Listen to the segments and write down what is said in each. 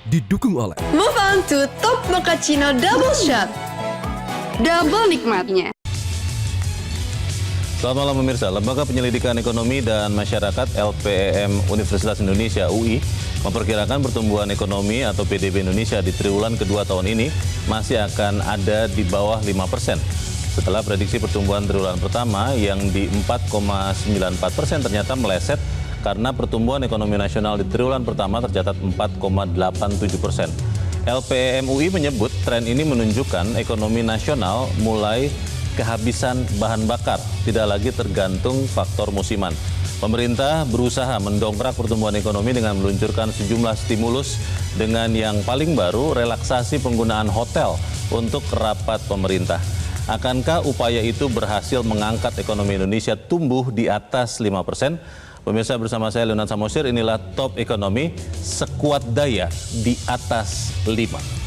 didukung oleh Move on to Top Mochaccino Double Shot. Double nikmatnya. Selamat malam pemirsa, Lembaga Penyelidikan Ekonomi dan Masyarakat LPEM Universitas Indonesia UI memperkirakan pertumbuhan ekonomi atau PDB Indonesia di triwulan kedua tahun ini masih akan ada di bawah 5%. Setelah prediksi pertumbuhan triwulan pertama yang di 4,94% ternyata meleset karena pertumbuhan ekonomi nasional di triwulan pertama tercatat 4,87%. LPEM UI menyebut tren ini menunjukkan ekonomi nasional mulai kehabisan bahan bakar, tidak lagi tergantung faktor musiman. Pemerintah berusaha mendongkrak pertumbuhan ekonomi dengan meluncurkan sejumlah stimulus dengan yang paling baru relaksasi penggunaan hotel untuk rapat pemerintah. Akankah upaya itu berhasil mengangkat ekonomi Indonesia tumbuh di atas 5%? Pemirsa, bersama saya Leonard Samosir, inilah Top Ekonomi, sekuat daya di atas 5.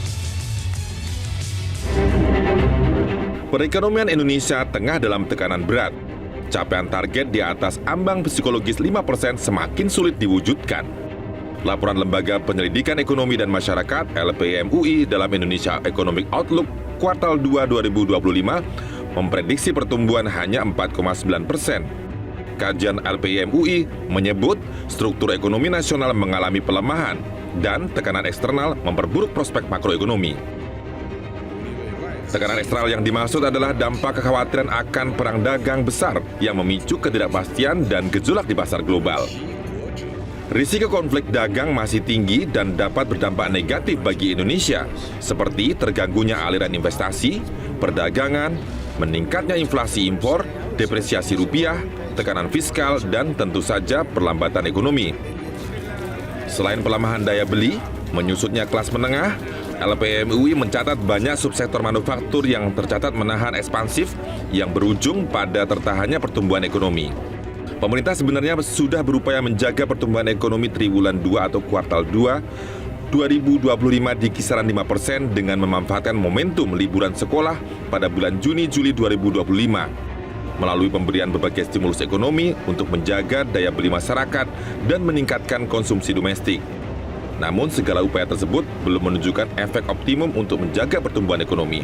Perekonomian Indonesia tengah dalam tekanan berat. Capaian target di atas ambang psikologis 5% semakin sulit diwujudkan. Laporan Lembaga Penyelidikan Ekonomi dan Masyarakat LPEM UI dalam Indonesia Economic Outlook kuartal 2 2025 memprediksi pertumbuhan hanya 4,9%. Kajian LPEM UI menyebut struktur ekonomi nasional mengalami pelemahan dan tekanan eksternal memperburuk prospek makroekonomi. Tekanan eksternal yang dimaksud adalah dampak kekhawatiran akan perang dagang besar yang memicu ketidakpastian dan gejolak di pasar global. Risiko konflik dagang masih tinggi dan dapat berdampak negatif bagi Indonesia, seperti terganggunya aliran investasi, perdagangan, meningkatnya inflasi impor, depresiasi rupiah, tekanan fiskal, dan tentu saja perlambatan ekonomi. Selain pelemahan daya beli, menyusutnya kelas menengah, LPEM UI mencatat banyak subsektor manufaktur yang tercatat menahan ekspansif yang berujung pada tertahannya pertumbuhan ekonomi. Pemerintah sebenarnya sudah berupaya menjaga pertumbuhan ekonomi triwulan 2 atau kuartal 2 2025 di kisaran 5% dengan memanfaatkan momentum liburan sekolah pada bulan Juni-Juli 2025 melalui pemberian berbagai stimulus ekonomi untuk menjaga daya beli masyarakat dan meningkatkan konsumsi domestik. Namun segala upaya tersebut belum menunjukkan efek optimum untuk menjaga pertumbuhan ekonomi.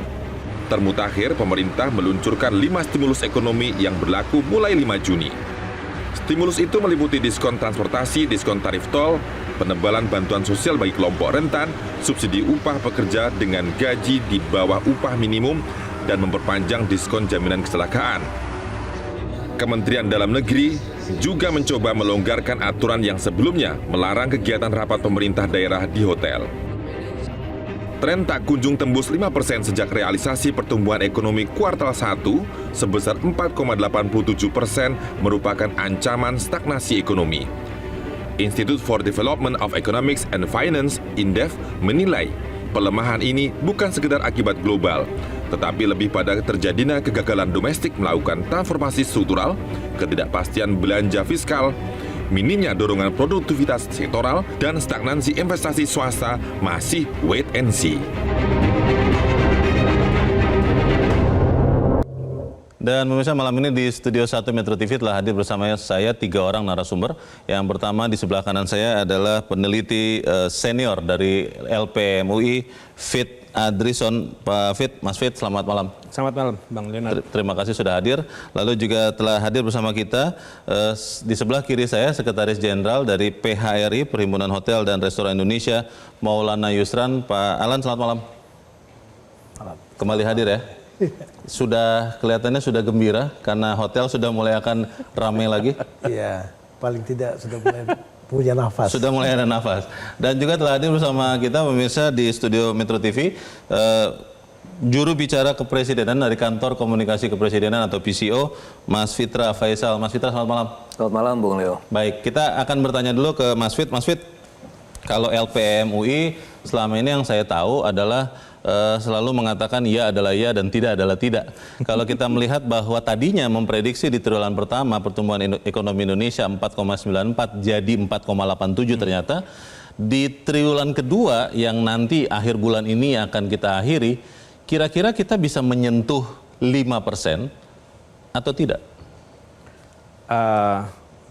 Termutakhir, pemerintah meluncurkan 5 stimulus ekonomi yang berlaku mulai 5 Juni. Stimulus itu meliputi diskon transportasi, diskon tarif tol, penebalan bantuan sosial bagi kelompok rentan, subsidi upah pekerja dengan gaji di bawah upah minimum, dan memperpanjang diskon jaminan kecelakaan. Kementerian Dalam Negeri juga mencoba melonggarkan aturan yang sebelumnya melarang kegiatan rapat pemerintah daerah di hotel. Tren tak kunjung tembus 5% sejak realisasi pertumbuhan ekonomi kuartal 1 sebesar 4,87% merupakan ancaman stagnasi ekonomi. Institute for Development of Economics and Finance (INDEF) menilai pelemahan ini bukan sekedar akibat global, tetapi lebih pada terjadinya kegagalan domestik melakukan transformasi struktural, ketidakpastian belanja fiskal, minimnya dorongan produktivitas sektoral, dan stagnansi investasi swasta masih wait and see. Dan pemirsa, malam ini di Studio 1 Metro TV telah hadir bersama saya 3 orang narasumber. Yang pertama di sebelah kanan saya adalah peneliti senior dari LPEM UI, Fit Adrison. Pak Fit, Mas Fit, selamat malam. Selamat malam, Bang Leonard. Terima kasih sudah hadir. Lalu juga telah hadir bersama kita di sebelah kiri saya Sekretaris Jenderal dari PHRI, Perhimpunan Hotel dan Restoran Indonesia, Maulana Yusran. Pak Alan, selamat malam. Kembali hadir ya. Sudah kelihatannya sudah gembira karena hotel sudah mulai akan ramai lagi. Iya, paling tidak sudah mulai punya nafas. Sudah mulai ada nafas. Dan juga telah hadir bersama kita pemirsa di Studio Metro TV, juru bicara kepresidenan dari Kantor Komunikasi Kepresidenan atau PCO, Mas Fitra Faisal. Mas Fitra, selamat malam. Selamat malam, Bung Leo. Baik, kita akan bertanya dulu ke Mas Fit. Mas Fit, kalau LPEM UI selama ini yang saya tahu adalah selalu mengatakan ya adalah ya dan tidak adalah tidak. Kalau kita melihat bahwa tadinya memprediksi di triwulan pertama pertumbuhan ekonomi Indonesia 4,94 jadi 4,87 ternyata di triwulan kedua yang nanti akhir bulan ini akan kita akhiri, kira-kira kita bisa menyentuh 5% atau tidak?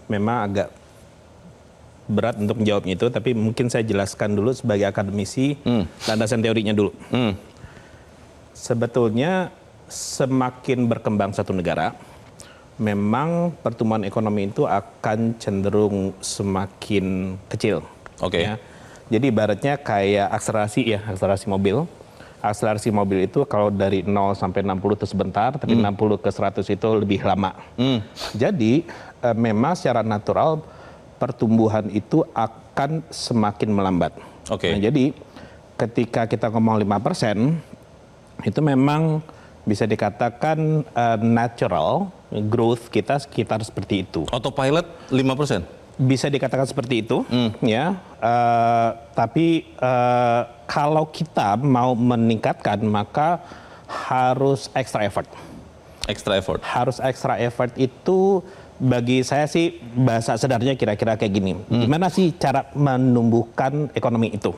Memang agak berat untuk menjawabnya itu, tapi mungkin saya jelaskan dulu sebagai akademisi landasan teorinya dulu. Sebetulnya semakin berkembang satu negara, memang pertumbuhan ekonomi itu akan cenderung semakin kecil. Oke. Ya. Jadi ibaratnya kayak akselerasi mobil. Akselerasi mobil itu kalau dari 0 sampai 60 itu sebentar, tapi 60 ke 100 itu lebih lama. Jadi memang secara natural pertumbuhan itu akan semakin melambat. Oke. Nah, jadi ketika kita ngomong 5%, itu memang bisa dikatakan natural growth kita sekitar seperti itu. Autopilot 5%? Bisa dikatakan seperti itu, ya. Tapi kalau kita mau meningkatkan, maka harus extra effort. Extra effort? Harus extra effort itu bagi saya sih bahasa sederhananya kira-kira kayak gini. Gimana sih cara menumbuhkan ekonomi itu?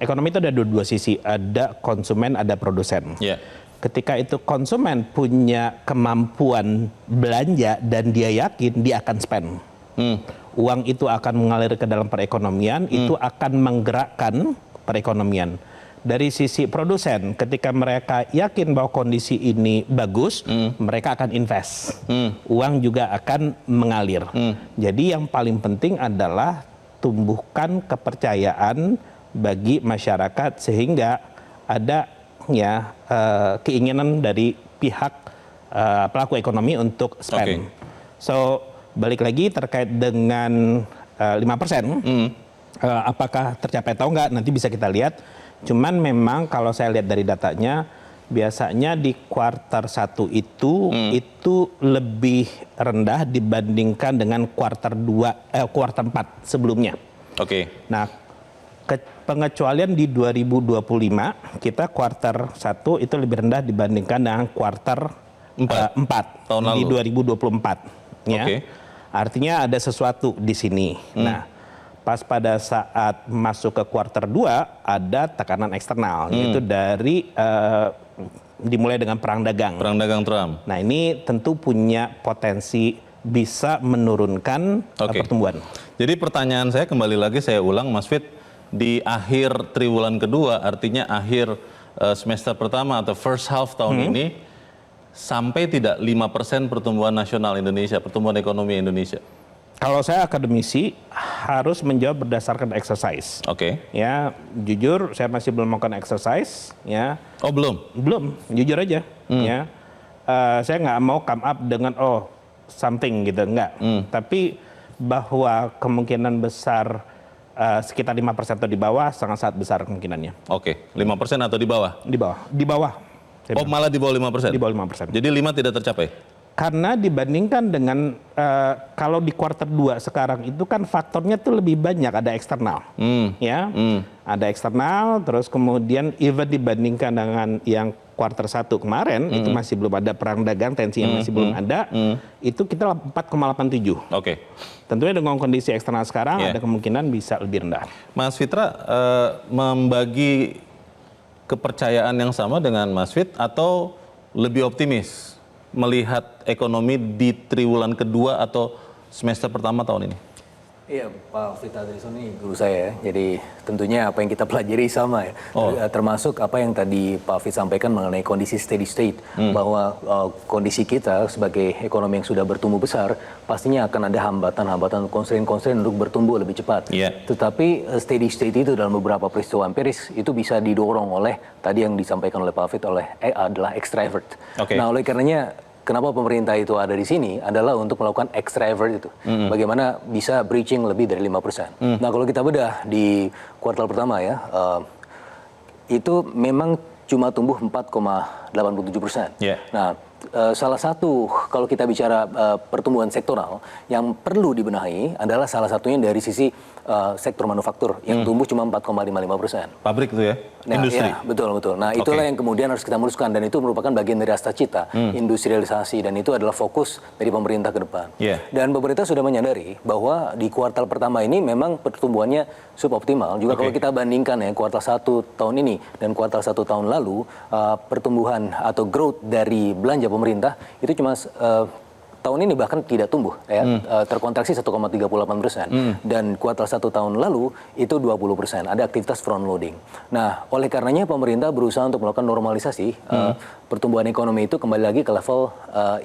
Ekonomi itu ada dua sisi, ada konsumen, ada produsen. Yeah. Ketika itu konsumen punya kemampuan belanja dan dia yakin dia akan spend. Uang itu akan mengalir ke dalam perekonomian, itu akan menggerakkan perekonomian. Dari sisi produsen, ketika mereka yakin bahwa kondisi ini bagus, mereka akan invest. Uang juga akan mengalir. Jadi yang paling penting adalah tumbuhkan kepercayaan bagi masyarakat sehingga ada keinginan dari pihak pelaku ekonomi untuk spend. Okay. So balik lagi terkait dengan 5%, apakah tercapai atau enggak nanti bisa kita lihat. Cuman memang kalau saya lihat dari datanya, biasanya di kuartal 1 itu lebih rendah dibandingkan dengan kuartal 4 sebelumnya. Oke. Nah, pengecualian di 2025 kita kuartal 1 itu lebih rendah dibandingkan dengan kuartal 4 tahun lalu di 2024. Ya. Oke. Artinya ada sesuatu di sini. Nah, pas pada saat masuk ke kuartal 2 ada tekanan eksternal, yaitu dari dimulai dengan perang dagang. Perang dagang Trump. Nah, ini tentu punya potensi bisa menurunkan pertumbuhan. Jadi pertanyaan saya kembali lagi saya ulang, Mas Fit, di akhir triwulan kedua, artinya akhir semester pertama atau first half tahun ini, sampai tidak 5% pertumbuhan nasional Indonesia, pertumbuhan ekonomi Indonesia? Kalau saya akademisi harus menjawab berdasarkan exercise. Oke. Ya, jujur saya masih belum melakukan exercise. Ya. Oh belum? Belum, jujur aja. Ya, saya nggak mau come up dengan something gitu, nggak. Tapi bahwa kemungkinan besar sekitar 5% atau di bawah sangat besar kemungkinannya. Oke, 5% atau di bawah? Di bawah. Oh malah di bawah 5%? Di bawah 5%. Jadi 5 tidak tercapai? Karena dibandingkan dengan kalau di kuartal 2 sekarang itu kan faktornya tuh lebih banyak, ada eksternal. Ada eksternal, terus kemudian even dibandingkan dengan yang kuartal 1 kemarin, itu masih belum ada perang dagang, tensi yang masih belum ada, itu kita 4,87. Oke. Tentunya dengan kondisi eksternal sekarang ada kemungkinan bisa lebih rendah. Mas Fitra membagi kepercayaan yang sama dengan Mas Fit atau lebih optimis melihat ekonomi di triwulan kedua atau semester pertama tahun ini? Iya, Pak Fitra Adrison ini guru saya ya. Jadi tentunya apa yang kita pelajari sama ya. Termasuk apa yang tadi Pak Fit sampaikan mengenai kondisi steady state. Bahwa kondisi kita sebagai ekonomi yang sudah bertumbuh besar, pastinya akan ada hambatan-hambatan, constraint-constraint untuk bertumbuh lebih cepat. Tetapi steady state itu dalam beberapa peristiwa empiris itu bisa didorong oleh tadi yang disampaikan oleh Pak Fit adalah extra effort. Nah, oleh karenanya kenapa pemerintah itu ada di sini adalah untuk melakukan extra effort itu. Bagaimana bisa breaching lebih dari 5%. Nah, kalau kita bedah di kuartal pertama ya, itu memang cuma tumbuh 4,87%. Nah, salah satu kalau kita bicara pertumbuhan sektoral yang perlu dibenahi adalah salah satunya dari sisi sektor manufaktur yang tumbuh cuma 4,55%. Pabrik itu ya? Nah, industri? Ya, betul. Nah, itulah yang kemudian harus kita muruskan dan itu merupakan bagian dari asta cita, industrialisasi, dan itu adalah fokus dari pemerintah ke depan. Dan pemerintah sudah menyadari bahwa di kuartal pertama ini memang pertumbuhannya suboptimal. Juga kalau kita bandingkan ya kuartal 1 tahun ini dan kuartal 1 tahun lalu, pertumbuhan atau growth dari belanja pemerintah itu cuma tahun ini bahkan tidak tumbuh, ya, terkontraksi 1,38%, dan kuartal 1 tahun lalu itu 20%. Ada aktivitas front loading. Nah, oleh karenanya pemerintah berusaha untuk melakukan normalisasi pertumbuhan ekonomi itu kembali lagi ke level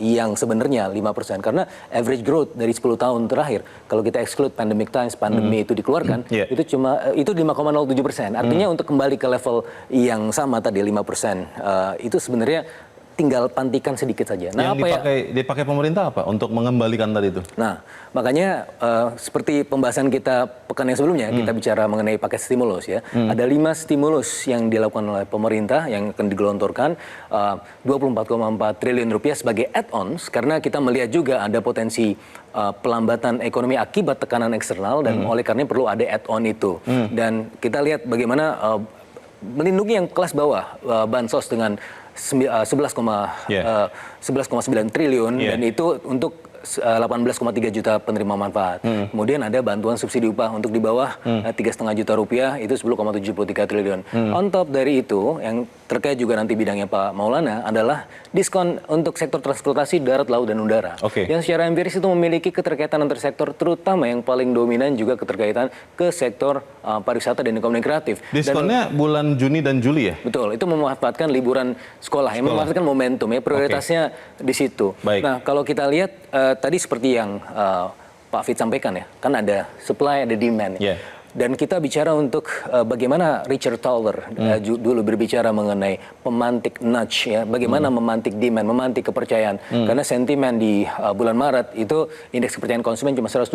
yang sebenarnya 5%. Karena average growth dari 10 tahun terakhir, kalau kita exclude pandemic times, pandemi itu dikeluarkan, itu 5,07%. Artinya untuk kembali ke level yang sama tadi 5%, itu sebenarnya tinggal pantikan sedikit saja. Nah, yang dipakai pemerintah apa untuk mengembalikan tadi itu? Nah, makanya seperti pembahasan kita pekan yang sebelumnya, kita bicara mengenai paket stimulus, ya. Ada 5 stimulus yang dilakukan oleh pemerintah yang akan digelontorkan, 24,4 triliun rupiah sebagai add-ons, karena kita melihat juga ada potensi pelambatan ekonomi akibat tekanan eksternal, dan oleh karena perlu ada add-on itu. Dan kita lihat bagaimana melindungi yang kelas bawah, bansos dengan 11,9 triliun, dan itu untuk 18,3 juta penerima manfaat. Kemudian ada bantuan subsidi upah untuk di bawah 3,5 juta rupiah, itu 10,73 triliun. On top dari itu, yang terkait juga nanti bidangnya Pak Maulana adalah diskon untuk sektor transportasi darat, laut, dan udara. Yang secara empiris itu memiliki keterkaitan antar sektor, terutama yang paling dominan juga keterkaitan ke sektor pariwisata dan ekonomi kreatif. Diskonnya bulan Juni dan Juli, ya? Betul, itu memanfaatkan liburan sekolah, yang memanfaatkan momentum, ya, prioritasnya di situ. Nah, kalau kita lihat tadi seperti yang Pak Fit sampaikan, ya, kan ada supply, ada demand. Dan kita bicara untuk bagaimana Richard Thaler dulu berbicara mengenai pemantik nudge, ya, bagaimana memantik demand, memantik kepercayaan. Karena sentimen di bulan Maret itu indeks kepercayaan konsumen cuma 121.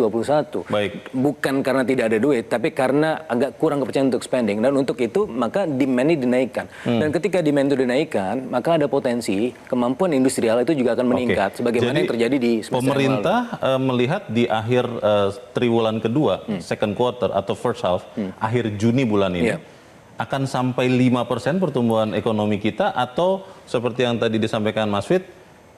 Bukan karena tidak ada duit, tapi karena agak kurang kepercayaan untuk spending. Dan untuk itu maka demand ini dinaikkan. Dan ketika demand itu dinaikkan, maka ada potensi kemampuan industrial itu juga akan meningkat. Sebagaimana yang terjadi di semester pemerintah melihat di akhir triwulan kedua, second quarter atau first half, akhir Juni bulan ini, akan sampai 5% pertumbuhan ekonomi kita, atau seperti yang tadi disampaikan Mas Fit,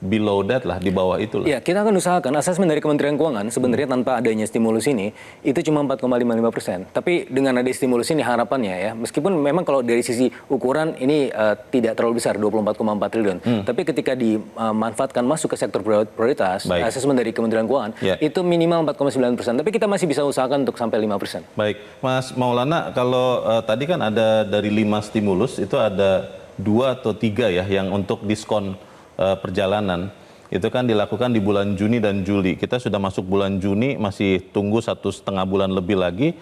below that lah, di bawah itu lah. Ya, kita akan usahakan. Asesmen dari Kementerian Keuangan sebenarnya tanpa adanya stimulus ini itu cuma 4,55%. Tapi dengan ada stimulus ini harapannya, ya, meskipun memang kalau dari sisi ukuran ini tidak terlalu besar, 24,4 triliun. Tapi ketika dimanfaatkan masuk ke sektor prioritas, asesmen dari Kementerian Keuangan itu minimal 4,9%. Tapi kita masih bisa usahakan untuk sampai 5%. Baik, Mas Maulana, kalau tadi kan ada dari 5 stimulus itu ada 2 atau 3, ya, yang untuk diskon perjalanan itu kan dilakukan di bulan Juni dan Juli. Kita sudah masuk bulan Juni, masih tunggu 1,5 bulan lebih lagi,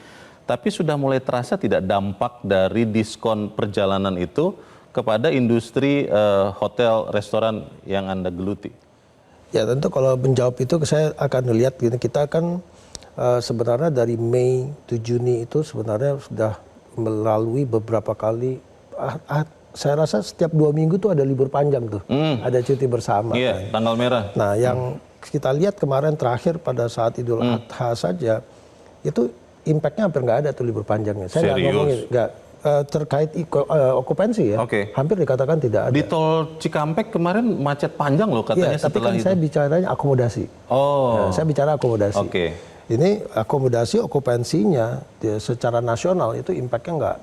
tapi sudah mulai terasa tidak dampak dari diskon perjalanan itu kepada industri hotel, restoran yang Anda geluti? Ya, tentu kalau menjawab itu saya akan lihat gini, kita kan sebenarnya dari Mei ke Juni itu sebenarnya sudah melalui beberapa kali, saya rasa setiap 2 minggu tuh ada libur panjang tuh, ada cuti bersama. Iya, tanggal merah. Nah, yang kita lihat kemarin terakhir pada saat Idul Adha saja, itu impactnya hampir nggak ada tuh libur panjangnya. Saya nggak ngomongin, nggak terkait okupansi, ya, hampir dikatakan tidak ada. Di tol Cikampek kemarin macet panjang loh katanya, tapi kan itu. Saya bicaranya akomodasi. Nah, saya bicara akomodasi. Ini akomodasi okupansinya secara nasional itu impactnya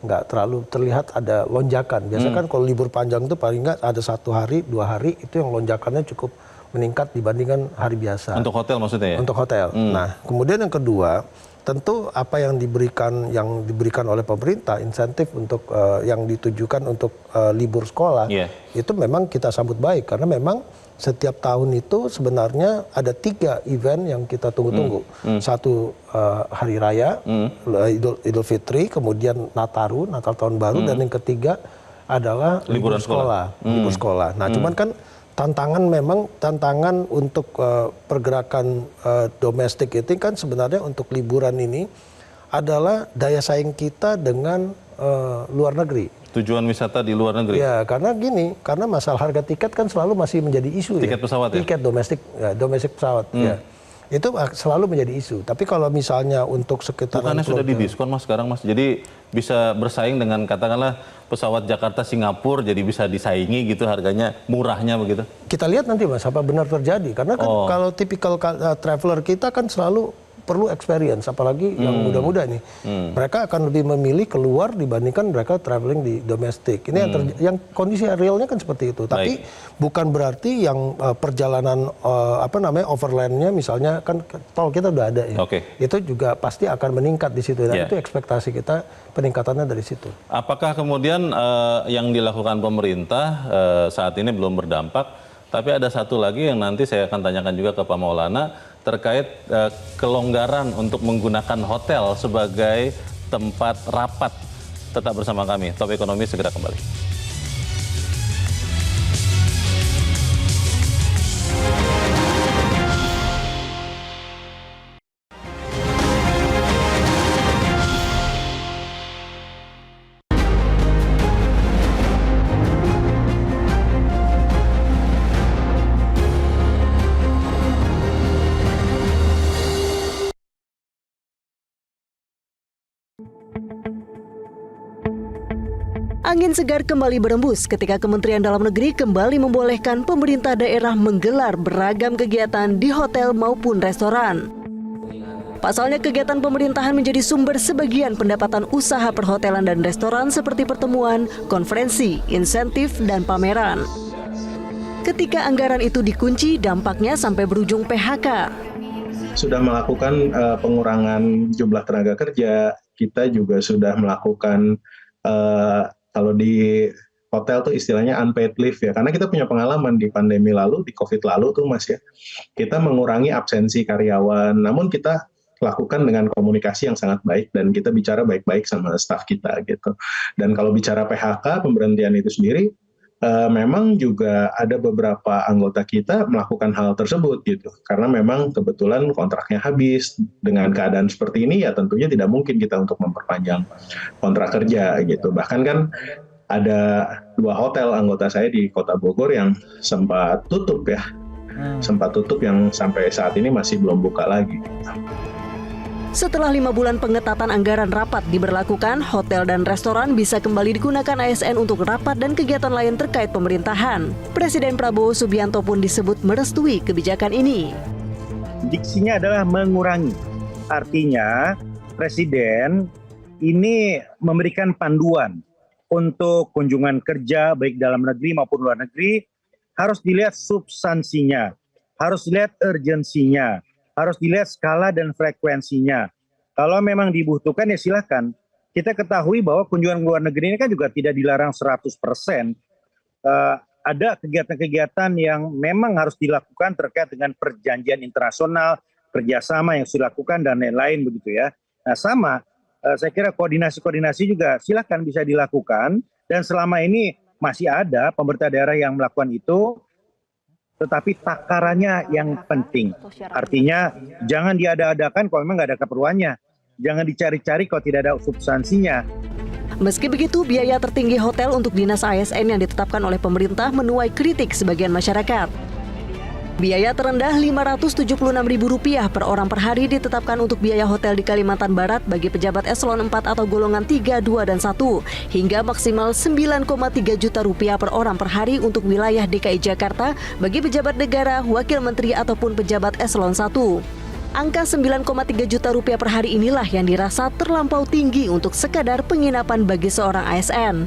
nggak terlalu terlihat ada lonjakan. Biasanya kan kalau libur panjang itu paling nggak ada 1 hari, 2 hari itu yang lonjakannya cukup meningkat dibandingkan hari biasa. Untuk hotel maksudnya, ya? Untuk hotel. Nah, kemudian yang kedua, tentu apa yang diberikan oleh pemerintah, insentif untuk yang ditujukan untuk libur sekolah, itu memang kita sambut baik, karena memang setiap tahun itu sebenarnya ada 3 event yang kita tunggu-tunggu. Satu Hari Raya, Idul Fitri, kemudian Nataru, Natal Tahun Baru, dan yang ketiga adalah libur sekolah. Libur sekolah. Nah, cuman kan tantangan untuk pergerakan domestik itu kan sebenarnya untuk liburan ini adalah daya saing kita dengan luar negeri. Tujuan wisata di luar negeri. Ya, karena karena masalah harga tiket kan selalu masih menjadi isu. Tiket pesawat, tiket domestik pesawat. Ya. Itu selalu menjadi isu. Tapi kalau misalnya untuk sekitaran... Bukannya sudah didiskon, Mas, sekarang, Mas? Jadi bisa bersaing dengan katakanlah pesawat Jakarta-Singapura, jadi bisa disaingi gitu harganya, murahnya begitu? Kita lihat nanti, Mas, apa benar terjadi. Karena kan kalau tipikal traveler kita kan selalu perlu experience, apalagi yang muda-muda nih. Mereka akan lebih memilih keluar dibandingkan mereka traveling di domestik. Ini yang kondisi realnya kan seperti itu. Tapi bukan berarti yang perjalanan overlandnya misalnya kan tol kita udah ada ya. Itu juga pasti akan meningkat di situ. Dan itu ekspektasi kita peningkatannya dari situ. Apakah kemudian yang dilakukan pemerintah saat ini belum berdampak, tapi ada satu lagi yang nanti saya akan tanyakan juga ke Pak Maulana terkait kelonggaran untuk menggunakan hotel sebagai tempat rapat. Tetap bersama kami, Top Ekonomi segera kembali. Angin segar kembali berembus ketika Kementerian Dalam Negeri kembali membolehkan pemerintah daerah menggelar beragam kegiatan di hotel maupun restoran. Pasalnya kegiatan pemerintahan menjadi sumber sebagian pendapatan usaha perhotelan dan restoran seperti pertemuan, konferensi, insentif, dan pameran. Ketika anggaran itu dikunci, dampaknya sampai berujung PHK. Sudah melakukan pengurangan jumlah tenaga kerja, kita juga sudah melakukan kalau di hotel tuh istilahnya unpaid leave ya, karena kita punya pengalaman di pandemi lalu, di COVID lalu tuh Mas ya, kita mengurangi absensi karyawan, namun kita lakukan dengan komunikasi yang sangat baik dan kita bicara baik-baik sama staf kita gitu. Dan kalau bicara PHK, pemberhentian itu sendiri, memang juga ada beberapa anggota kita melakukan hal tersebut gitu, karena memang kebetulan kontraknya habis. Dengan keadaan seperti ini ya tentunya tidak mungkin kita untuk memperpanjang kontrak kerja gitu. Bahkan kan ada 2 hotel anggota saya di Kota Bogor yang sempat tutup ya, sempat tutup yang sampai saat ini masih belum buka lagi. Setelah 5 bulan pengetatan anggaran rapat diberlakukan, hotel dan restoran bisa kembali digunakan ASN untuk rapat dan kegiatan lain terkait pemerintahan. Presiden Prabowo Subianto pun disebut merestui kebijakan ini. Diksinya adalah mengurangi. Artinya, Presiden ini memberikan panduan untuk kunjungan kerja baik dalam negeri maupun luar negeri, harus dilihat substansinya, harus dilihat urgensinya, harus dilihat skala dan frekuensinya. Kalau memang dibutuhkan ya silakan. Kita ketahui bahwa kunjungan ke luar negeri ini kan juga tidak dilarang 100%. Ada kegiatan-kegiatan yang memang harus dilakukan terkait dengan perjanjian internasional, kerjasama yang sudah dilakukan dan lain-lain begitu ya. Nah sama, saya kira koordinasi-koordinasi juga silakan bisa dilakukan. Dan selama ini masih ada pemerintah daerah yang melakukan itu, tetapi takarannya yang penting. Artinya jangan diada-adakan kalau memang nggak ada keperluannya. Jangan dicari-cari kalau tidak ada substansinya. Meski begitu, biaya tertinggi hotel untuk dinas ASN yang ditetapkan oleh pemerintah menuai kritik sebagian masyarakat. Biaya terendah Rp576.000 per orang per hari ditetapkan untuk biaya hotel di Kalimantan Barat bagi pejabat eselon 4 atau golongan 3, 2, dan 1, hingga maksimal Rp9,3 juta per orang per hari untuk wilayah DKI Jakarta bagi pejabat negara, wakil menteri, ataupun pejabat eselon 1. Angka Rp9,3 juta per hari inilah yang dirasa terlampau tinggi untuk sekadar penginapan bagi seorang ASN.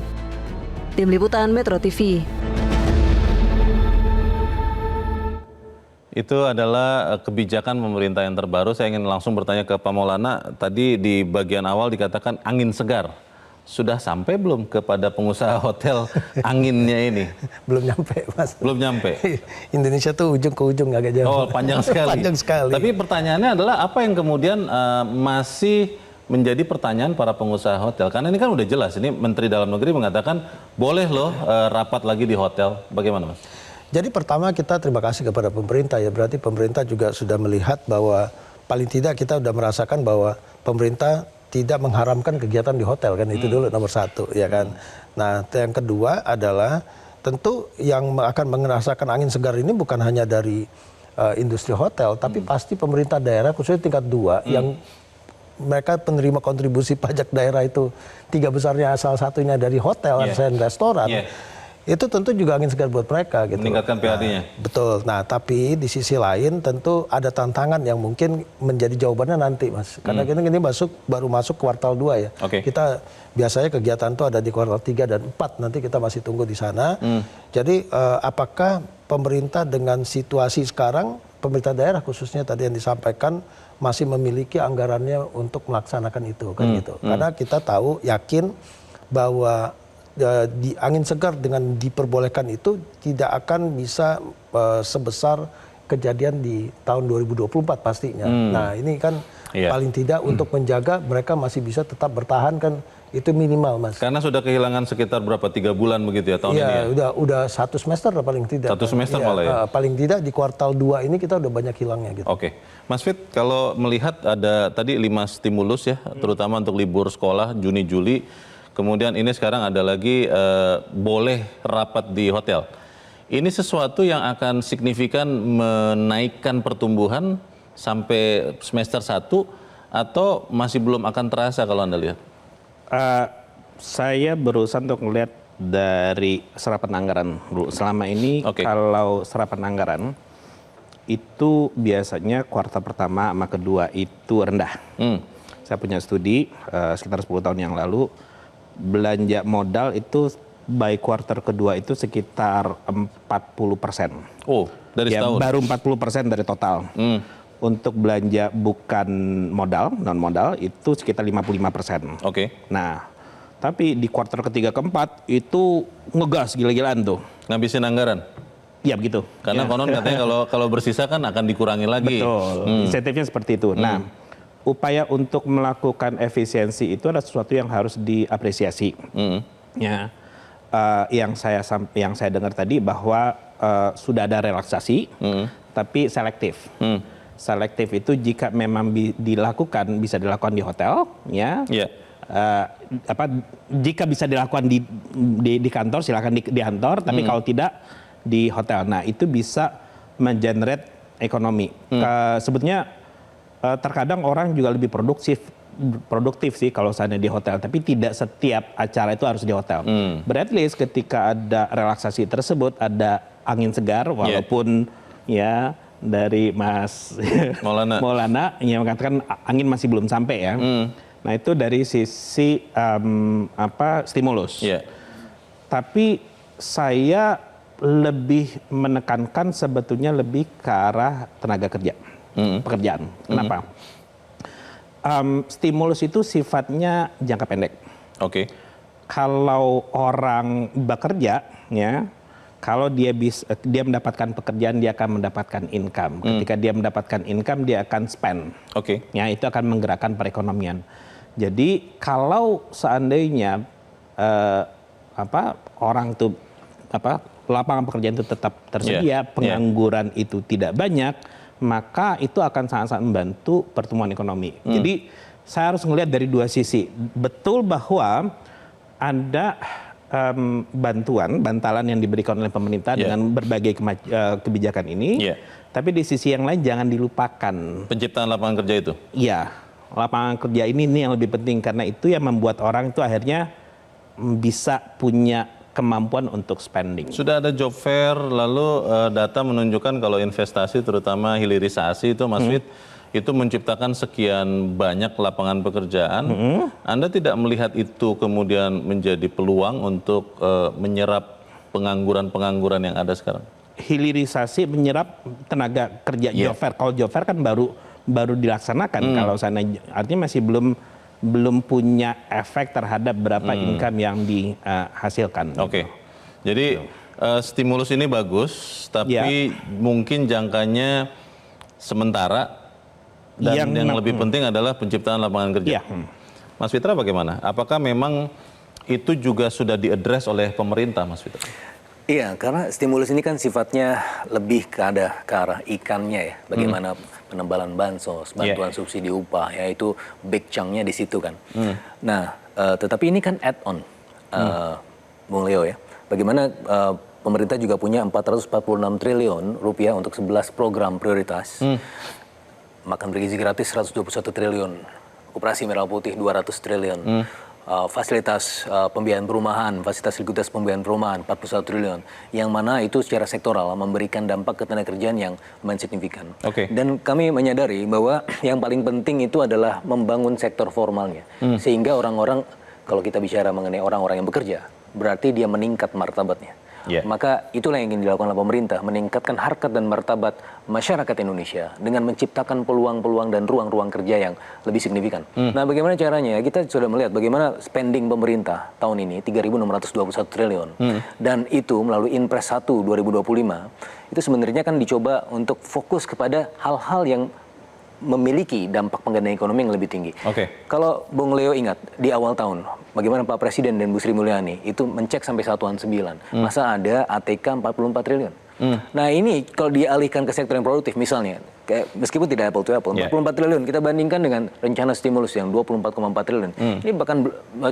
Tim Liputan Metro TV. Itu adalah kebijakan pemerintah yang terbaru. Saya ingin langsung bertanya ke Pak Maulana. Tadi di bagian awal dikatakan angin segar. Sudah sampai belum kepada pengusaha hotel anginnya ini? Belum nyampe, Mas. Belum nyampe? Indonesia tuh ujung ke ujung agak jauh. Oh, panjang sekali. Panjang sekali. Tapi pertanyaannya adalah apa yang kemudian masih menjadi pertanyaan para pengusaha hotel? Karena ini kan udah jelas, ini Menteri Dalam Negeri mengatakan boleh loh rapat lagi di hotel. Bagaimana, Mas? Jadi pertama kita terima kasih kepada pemerintah ya, berarti pemerintah juga sudah melihat bahwa paling tidak kita sudah merasakan bahwa pemerintah tidak mengharamkan kegiatan di hotel kan, itu dulu nomor 1 ya kan. Nah yang kedua adalah tentu yang akan merasakan angin segar ini bukan hanya dari industri hotel, tapi pasti pemerintah daerah khususnya tingkat 2 yang mereka penerima kontribusi pajak daerah itu 3 besarnya asal satunya dari hotel dan restoran. itu tentu juga angin segar buat mereka gitu. Meningkatkan PAD-nya. Betul. Nah, tapi di sisi lain tentu ada tantangan yang mungkin menjadi jawabannya nanti, Mas. Karena ini baru masuk kuartal 2 ya. Kita biasanya kegiatan itu ada di kuartal 3 dan 4, nanti kita masih tunggu di sana. Jadi apakah pemerintah dengan situasi sekarang, pemerintah daerah khususnya tadi yang disampaikan masih memiliki anggarannya untuk melaksanakan itu kan gitu. Karena kita tahu, yakin bahwa di angin segar dengan diperbolehkan itu tidak akan bisa sebesar kejadian di tahun 2024 pastinya. Nah, ini kan paling tidak untuk menjaga mereka masih bisa tetap bertahan kan, itu minimal, Mas. Karena sudah kehilangan sekitar berapa, 3 bulan begitu ya tahun ini ya? Udah 1 semester lah paling tidak. 1 semester malah ya? Paling tidak di kuartal 2 ini kita udah banyak hilangnya gitu. Oke. Mas Fit, kalau melihat ada tadi 5 stimulus ya, terutama untuk libur sekolah Juni-Juli, kemudian ini sekarang ada lagi boleh rapat di hotel. Ini sesuatu yang akan signifikan menaikkan pertumbuhan sampai semester 1 atau masih belum akan terasa kalau Anda lihat? Saya berusaha untuk melihat dari serapan anggaran dulu. Selama ini kalau serapan anggaran itu biasanya kuartal pertama sama kedua itu rendah. Saya punya studi sekitar 10 tahun yang lalu, belanja modal itu by kuartal kedua itu sekitar 40%. Oh, dari setahun? Baru 40% dari total. Untuk belanja bukan modal, non modal itu sekitar 55%. Nah, tapi di kuartal ketiga keempat itu ngegas gila-gilaan tuh. Ngabisin anggaran? Ya begitu. Karena konon katanya kalau bersisa kan akan dikurangi lagi. Betul, insentifnya seperti itu. Nah, upaya untuk melakukan efisiensi itu adalah sesuatu yang harus diapresiasi. Ya, yang saya dengar tadi bahwa sudah ada relaksasi, tapi selektif. Selektif itu jika memang dilakukan, bisa dilakukan di hotel, ya. Jika bisa dilakukan di kantor, silakan di kantor. Tapi kalau tidak di hotel, nah itu bisa mengenerate ekonomi. Sebetulnya terkadang orang juga lebih produktif sih kalau misalnya di hotel, tapi tidak setiap acara itu harus di hotel. But at least ketika ada relaksasi tersebut, ada angin segar, walaupun ya dari Mas Maulana yang mengatakan angin masih belum sampai ya. Nah itu dari sisi stimulus. Tapi saya lebih menekankan sebetulnya lebih ke arah tenaga kerja, pekerjaan. Kenapa? Stimulus itu sifatnya jangka pendek. Kalau orang bekerja, ya, kalau dia mendapatkan pekerjaan, dia akan mendapatkan income. Ketika dia mendapatkan income, dia akan spend. Ya, itu akan menggerakkan perekonomian. Jadi kalau seandainya orang itu lapangan pekerjaan itu tetap tersedia, pengangguran itu tidak banyak, maka itu akan sangat-sangat membantu pertumbuhan ekonomi. Jadi saya harus melihat dari dua sisi. Betul bahwa ada bantalan yang diberikan oleh pemerintah dengan berbagai kebijakan ini, tapi di sisi yang lain jangan dilupakan penciptaan lapangan kerja itu. Iya, lapangan kerja ini yang lebih penting karena itu yang membuat orang itu akhirnya bisa punya kemampuan untuk spending. Sudah ada job fair, lalu data menunjukkan kalau investasi terutama hilirisasi itu Mas Fit, itu menciptakan sekian banyak lapangan pekerjaan. Anda tidak melihat itu kemudian menjadi peluang untuk menyerap pengangguran-pengangguran yang ada sekarang? Hilirisasi menyerap tenaga kerja job fair. Kalau job fair kan baru dilaksanakan. Kalau sana artinya masih belum punya efek terhadap berapa income yang dihasilkan. Jadi stimulus ini bagus, tapi mungkin jangkanya sementara. Dan yang lebih penting adalah penciptaan lapangan kerja. Mas Fitra bagaimana? Apakah memang itu juga sudah diadres oleh pemerintah, Mas Fitra? Iya, karena stimulus ini kan sifatnya lebih ke arah ikannya ya. Bagaimana penebalan bansos, bantuan subsidi upah, ya itu big chunk-nya di situ kan. Nah, tetapi ini kan add-on, Bung Leo ya. Bagaimana pemerintah juga punya 446 triliun rupiah untuk 11 program prioritas. Makan bergizi gratis 121 triliun, operasi merah putih 200 triliun, fasilitas pembiayaan perumahan, fasilitas likuiditas pembiayaan perumahan 41 triliun, yang mana itu secara sektoral memberikan dampak ketenagakerjaan yang lumayan signifikan. Dan kami menyadari bahwa yang paling penting itu adalah membangun sektor formalnya, sehingga orang-orang, kalau kita bicara mengenai orang-orang yang bekerja, berarti dia meningkat martabatnya. Maka itulah yang ingin dilakukan oleh pemerintah, meningkatkan harkat dan martabat masyarakat Indonesia dengan menciptakan peluang-peluang dan ruang-ruang kerja yang lebih signifikan. Nah, bagaimana caranya? Kita sudah melihat bagaimana spending pemerintah tahun ini 3.621 triliun. Dan itu melalui Inpres 1 2025, itu sebenarnya kan dicoba untuk fokus kepada hal-hal yang memiliki dampak penggandaan ekonomi yang lebih tinggi. Kalau Bung Leo ingat, di awal tahun, bagaimana Pak Presiden dan Bu Sri Mulyani itu mencek sampai satuan 9. Masa ada ATK 44 triliun. Nah ini kalau dialihkan ke sektor yang produktif, misalnya, meskipun tidak apple to apple, 44 triliun kita bandingkan dengan rencana stimulus yang 24,4 triliun. Ini bahkan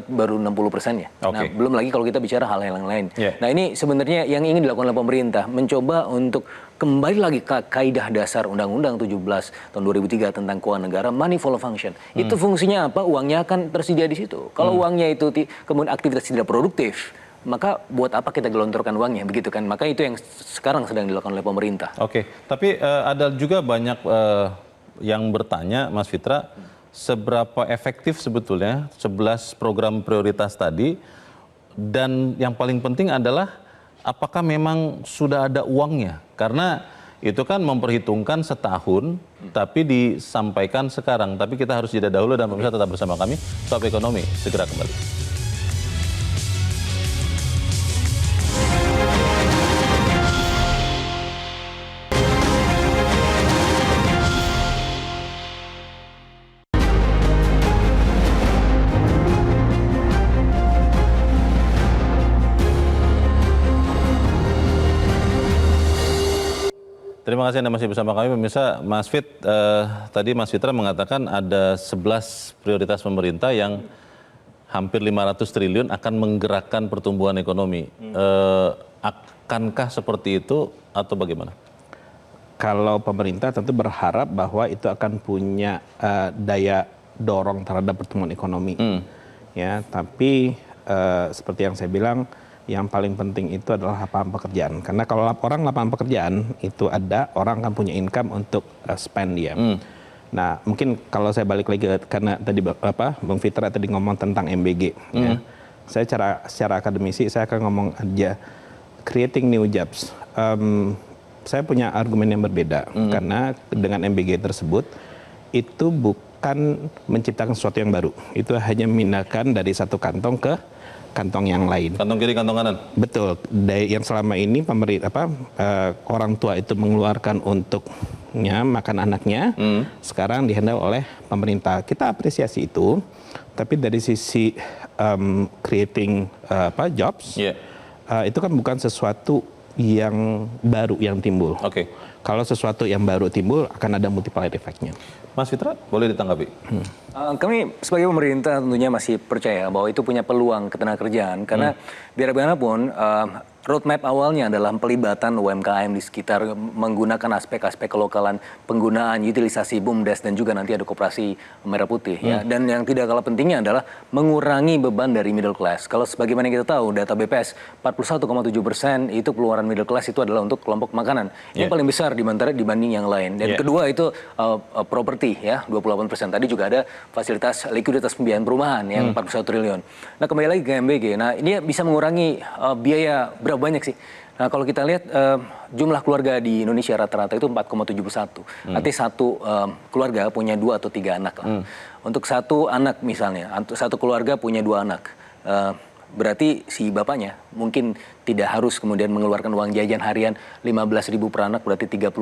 baru 60%-nya. Nah, belum lagi kalau kita bicara hal-hal yang lain. Nah ini sebenarnya yang ingin dilakukan oleh pemerintah, mencoba untuk kembali lagi ke kaidah dasar Undang-Undang 17 tahun 2003 tentang keuangan negara, money follow function. Itu fungsinya apa? Uangnya akan tersedia di situ. Kalau uangnya itu kemudian aktivitas tidak produktif, maka buat apa kita gelontorkan uangnya, begitu kan? Maka itu yang sekarang sedang dilakukan oleh pemerintah. Tapi ada juga banyak yang bertanya, Mas Fitra, seberapa efektif sebetulnya 11 program prioritas tadi, dan yang paling penting adalah apakah memang sudah ada uangnya? Karena itu kan memperhitungkan setahun, tapi disampaikan sekarang. Tapi kita harus jeda dahulu dan pemirsa tetap bersama kami. Top Ekonomi segera kembali. Terima kasih Anda masih bersama kami, pemirsa. Mas Fit, tadi Mas Fitra mengatakan ada 11 prioritas pemerintah yang hampir 500 triliun akan menggerakkan pertumbuhan ekonomi. Akankah seperti itu atau bagaimana? Kalau pemerintah tentu berharap bahwa itu akan punya daya dorong terhadap pertumbuhan ekonomi. Ya, tapi seperti yang saya bilang, yang paling penting itu adalah lapangan pekerjaan. Karena kalau orang lapangan pekerjaan itu ada, orang akan punya income untuk spend dia. Nah, mungkin kalau saya balik lagi karena tadi Bung Fitra tadi ngomong tentang MBG. Ya. Saya secara akademisi saya akan ngomong aja creating new jobs. Saya punya argumen yang berbeda karena dengan MBG tersebut itu bukan menciptakan sesuatu yang baru. Itu hanya memindahkan dari satu kantong ke kantong yang lain. Kantong kiri, kantong kanan. Betul. Dari yang selama ini pemerintah orang tua itu mengeluarkan untuknya makan anaknya, sekarang dihandle oleh pemerintah. Kita apresiasi itu, tapi dari sisi creating jobs, itu kan bukan sesuatu yang baru yang timbul. Kalau sesuatu yang baru timbul akan ada multiplier effect-nya. Mas Fitra, boleh ditanggapi? Kami sebagai pemerintah tentunya masih percaya bahwa itu punya peluang ketenagakerjaan, karena biar bagaimanapun roadmap awalnya adalah pelibatan UMKM di sekitar menggunakan aspek-aspek kelokalan, penggunaan utilisasi BUMDes dan juga nanti ada koperasi merah putih ya. Dan yang tidak kalah pentingnya adalah mengurangi beban dari middle class. Kalau sebagaimana kita tahu data BPS 41,7% itu keluaran middle class itu adalah untuk kelompok makanan. Ini paling besar dibanding yang lain. Dan kedua itu properti ya 28%. Tadi juga ada fasilitas likuiditas pembiayaan perumahan yang 41 triliun. Nah, kembali lagi ke MBG. Nah, ini bisa mengurangi biaya berapa banyak sih? Nah, kalau kita lihat jumlah keluarga di Indonesia rata-rata itu 4,71. Artinya satu keluarga punya 2 atau 3 anak lah. Untuk satu anak misalnya, satu keluarga punya 2 anak. Berarti si bapaknya mungkin tidak harus kemudian mengeluarkan uang jajan harian 15.000 per anak, berarti 30.000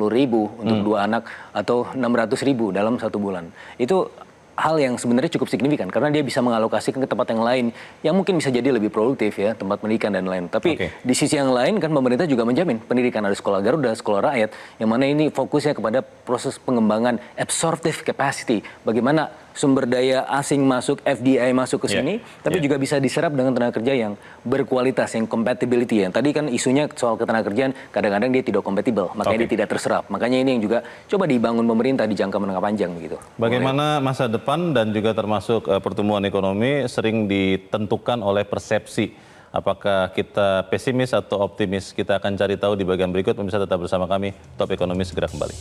untuk 2 anak atau 600.000 dalam 1 bulan. Itu hal yang sebenarnya cukup signifikan karena dia bisa mengalokasikan ke tempat yang lain yang mungkin bisa jadi lebih produktif ya, tempat pendidikan dan lain. Tapi di sisi yang lain kan pemerintah juga menjamin pendidikan, ada sekolah Garuda, sekolah rakyat, yang mana ini fokusnya kepada proses pengembangan absorptive capacity. Bagaimana sumber daya asing masuk, FDI masuk ke sini, tapi juga bisa diserap dengan tenaga kerja yang berkualitas, yang compatibility. Yang tadi kan isunya soal ketenagakerjaan, kadang-kadang dia tidak kompatibel, makanya dia tidak terserap. Makanya ini yang juga coba dibangun pemerintah di jangka menengah panjang begitu. Bagaimana masa depan dan juga termasuk pertumbuhan ekonomi sering ditentukan oleh persepsi. Apakah kita pesimis atau optimis? Kita akan cari tahu di bagian berikut. Pemirsa tetap bersama kami. Top Ekonomi segera kembali.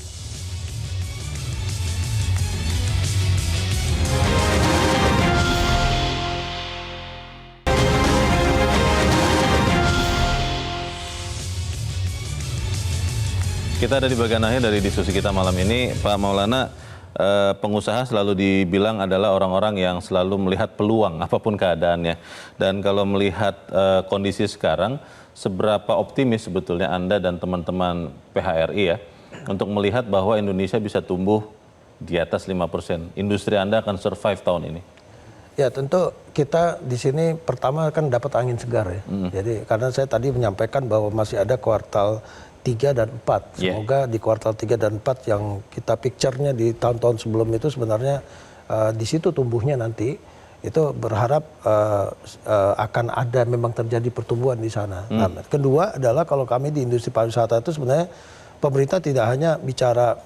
Kita ada di bagian akhir dari diskusi kita malam ini. Pak Maulana, pengusaha selalu dibilang adalah orang-orang yang selalu melihat peluang apapun keadaannya. Dan kalau melihat kondisi sekarang, seberapa optimis sebetulnya Anda dan teman-teman PHRI ya untuk melihat bahwa Indonesia bisa tumbuh di atas 5%. Industri Anda akan survive tahun ini? Ya tentu kita di sini pertama kan dapat angin segar ya. Jadi karena saya tadi menyampaikan bahwa masih ada kuartal 3 dan 4. Semoga di kuartal 3 dan 4 yang kita picture-nya di tahun-tahun sebelum itu sebenarnya di situ tumbuhnya nanti itu berharap akan ada memang terjadi pertumbuhan di sana. Nah, kedua adalah kalau kami di industri pariwisata itu sebenarnya pemerintah tidak hanya bicara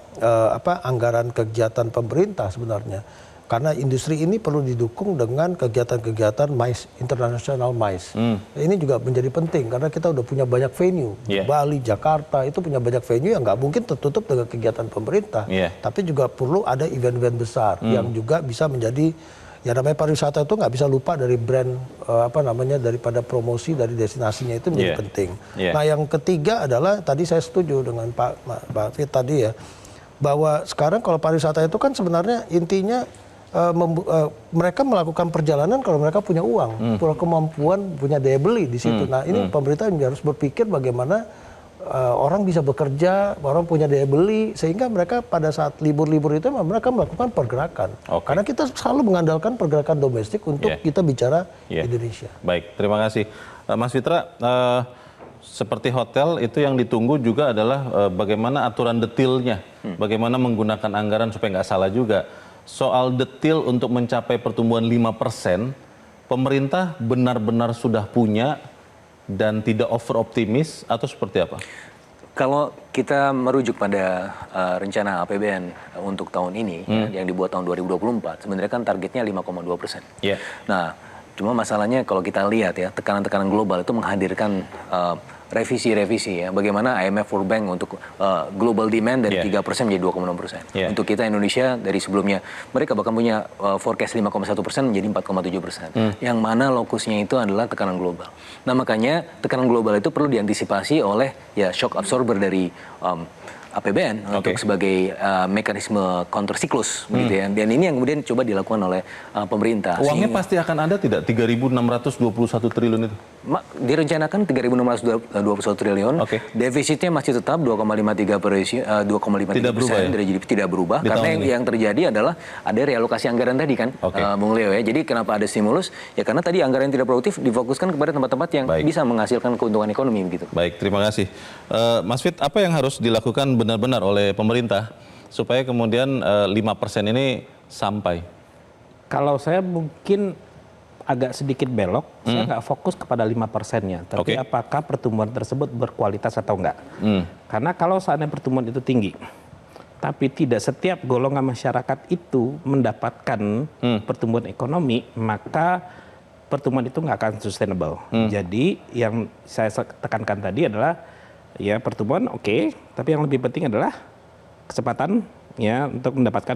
anggaran kegiatan pemerintah sebenarnya. Karena industri ini perlu didukung dengan kegiatan-kegiatan MICE, International MICE. Ini juga menjadi penting karena kita udah punya banyak venue. Bali, Jakarta itu punya banyak venue yang nggak mungkin tertutup dengan kegiatan pemerintah. Tapi juga perlu ada event-event besar yang juga bisa menjadi, ya namanya pariwisata itu nggak bisa lupa dari brand, daripada promosi dari destinasinya itu menjadi penting. Nah yang ketiga adalah, tadi saya setuju dengan Pak Fit tadi ya, bahwa sekarang kalau pariwisata itu kan sebenarnya intinya mereka melakukan perjalanan kalau mereka punya uang, punya kemampuan, punya daya beli di situ. Nah ini pemerintah harus berpikir bagaimana orang bisa bekerja, orang punya daya beli, sehingga mereka pada saat libur-libur itu mereka melakukan pergerakan. Karena kita selalu mengandalkan pergerakan domestik untuk kita bicara Indonesia. Baik, terima kasih. Mas Fitra, seperti hotel itu yang ditunggu juga adalah bagaimana aturan detailnya, bagaimana menggunakan anggaran supaya nggak salah juga. Soal detail untuk mencapai pertumbuhan 5%, pemerintah benar-benar sudah punya dan tidak over optimis atau seperti apa? Kalau kita merujuk pada rencana APBN untuk tahun ini yang dibuat tahun 2024, sebenarnya kan targetnya 5,2%. Nah, cuma masalahnya kalau kita lihat ya, tekanan-tekanan global itu menghadirkan revisi-revisi ya, bagaimana IMF World Bank untuk global demand dari 3% menjadi 2,6%. Untuk kita Indonesia dari sebelumnya mereka bahkan punya forecast 5,1% menjadi 4,7%. Yang mana lokusnya itu adalah tekanan global. Nah makanya tekanan global itu perlu diantisipasi oleh ya shock absorber dari APBN untuk sebagai mekanisme counter siklus begitu ya. Dan ini yang kemudian coba dilakukan oleh pemerintah. Uangnya pasti akan ada tidak 3.621 triliun itu? Direncanakan 3.621 triliun. Defisitnya masih tetap 2,53% dari GDP, tidak berubah. Karena yang terjadi adalah ada realokasi anggaran tadi kan, Bung Leo ya. Jadi kenapa ada stimulus? Ya karena tadi anggaran yang tidak produktif difokuskan kepada tempat-tempat yang bisa menghasilkan keuntungan ekonomi begitu. Baik, terima kasih. Mas Fit, apa yang harus dilakukan benar-benar oleh pemerintah supaya kemudian 5% ini sampai? Kalau saya mungkin agak sedikit belok, saya nggak fokus kepada 5%-nya, tapi apakah pertumbuhan tersebut berkualitas atau enggak. Karena kalau seandainya pertumbuhan itu tinggi, tapi tidak setiap golongan masyarakat itu mendapatkan pertumbuhan ekonomi, maka pertumbuhan itu nggak akan sustainable. Jadi yang saya tekankan tadi adalah ya pertumbuhan tapi yang lebih penting adalah kecepatan ya untuk mendapatkan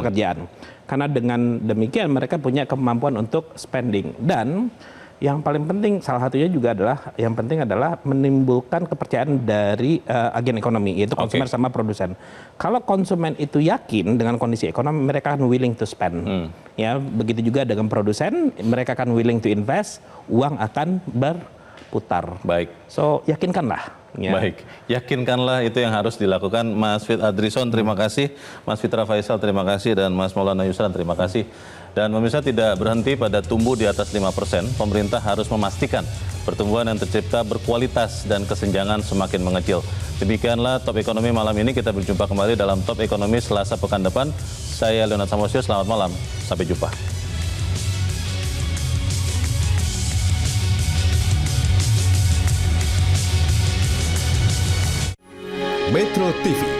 pekerjaan. Karena dengan demikian mereka punya kemampuan untuk spending. Dan yang paling penting salah satunya juga adalah menimbulkan kepercayaan dari agen ekonomi, yaitu konsumen sama produsen. Kalau konsumen itu yakin dengan kondisi ekonomi, mereka akan willing to spend. Ya, begitu juga dengan produsen, mereka akan willing to invest, uang akan berputar. Baik. So yakinkanlah. Baik, yakinkanlah itu yang harus dilakukan. Mas Fit Adrison, terima kasih. Mas Fitra Faisal, terima kasih. Dan Mas Maulana Yusran, terima kasih. Dan pemirsa tidak berhenti pada tumbuh di atas 5%. Pemerintah harus memastikan pertumbuhan yang tercipta berkualitas dan kesenjangan semakin mengecil. Demikianlah Top Ekonomi malam ini. Kita berjumpa kembali dalam Top Ekonomi Selasa pekan depan. Saya Leonard Samosir, selamat malam. Sampai jumpa. Metro TV